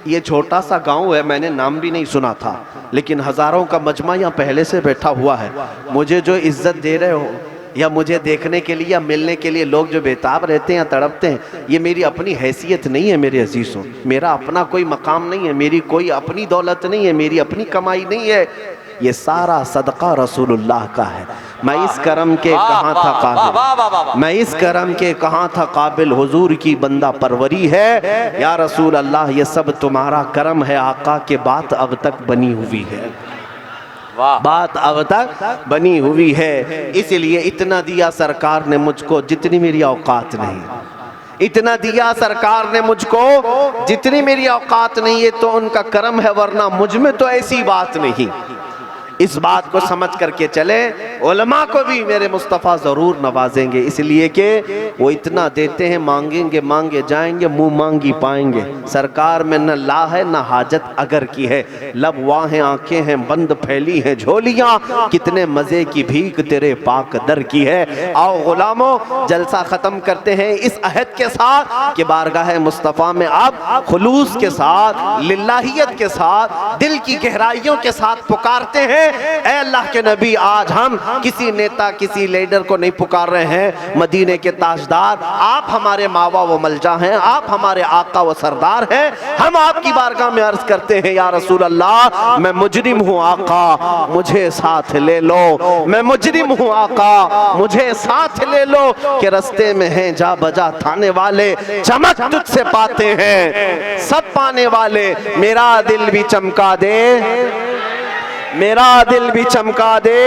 ये छोटा सा गांव है, मैंने नाम भी नहीं सुना था, लेकिन हजारों का मजमा यहाँ पहले से बैठा हुआ है। मुझे जो इज्जत दे रहे हो या मुझे देखने के लिए या मिलने के लिए लोग जो बेताब रहते हैं या तड़पते हैं, ये मेरी अपनी हैसियत नहीं है मेरे अजीजों, मेरा अपना कोई मकाम नहीं है, मेरी कोई अपनी दौलत नहीं है, मेरी अपनी कमाई नहीं है, ये सारा सदका रसूलुल्लाह का है। मैं इस करम के कहाँ था काबिल, मैं इस करम के कहाँ था काबिल, हुजूर की बंदा परवरी है या रसूल अल्लाह, ये सब तुम्हारा करम है आका के बात अब तक बनी हुई है, बात अब तक बनी हुई है। इसलिए इतना दिया सरकार ने मुझको जितनी मेरी औकात नहीं, इतना दिया सरकार ने मुझको जितनी मेरी औकात नहीं है, तो उनका करम है, वरना मुझ में तो ऐसी बात नहीं। इस बात को समझ करके चले, उलमा को भी मेरे मुस्तफ़ा ज़रूर नवाजेंगे, इसलिए कि वो इतना देते हैं, मांगेंगे मांगे जाएंगे, मुंह मांगी पाएंगे। सरकार में न ला है न हाजत अगर की है, लब वाह हैं आंखें हैं बंद फैली हैं झोलियाँ, कितने मज़े की भीख तेरे पाक दर की है। आओ गुलामों जलसा ख़त्म करते हैं इस अहद के साथ कि बारगाह मुस्तफ़ा में आप खुलूस के साथ, लिल्लाहियत के साथ, दिल की गहराइयों के साथ पुकारते हैं ऐ अल्लाह के नबी, आज हम किसी नेता किसी लीडर को नहीं पुकार रहे हैं, मदीने के ताजदार आप हमारे मावा व मलजा हैं, आप हमारे आका व सरदार हैं। हम आपकी बारगाह में अर्ज करते हैं या रसूल अल्लाह, मैं मुजरिम हूँ आका, मुझे साथ ले लो। मैं मुजरिम हूँ आका, मुझे साथ ले लो कि रस्ते में हैं जा बजा थाने वाले, चमक तुझसे पाते हैं सब पाने वाले। मेरा दिल भी चमका दे, मेरा दिल भी चमका दे,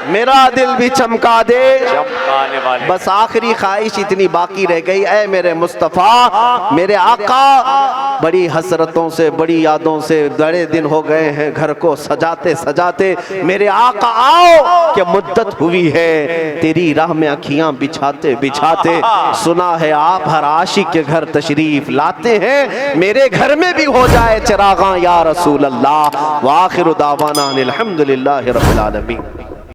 मेरा दिल भी चमका दे। चमकाने वाले। बस आखिरी ख्वाहिश इतनी बाकी रह गई, ऐ मेरे मुस्तफ़ा, मेरे आका, बड़ी हसरतों से बड़ी यादों से बड़े दिन हो गए हैं घर को सजाते सजाते। मेरे आका आओ कि मुद्दत हुई है तेरी राह में अखियां बिछाते बिछाते। सुना है आप हर आशिक के घर तशरीफ लाते हैं, मेरे घर में भी हो जाए चिरागां या रसूल अल्लाह। व आखिरु दावाना अनिल हम्दुलिल्लाहि रब्बिल आलमीन।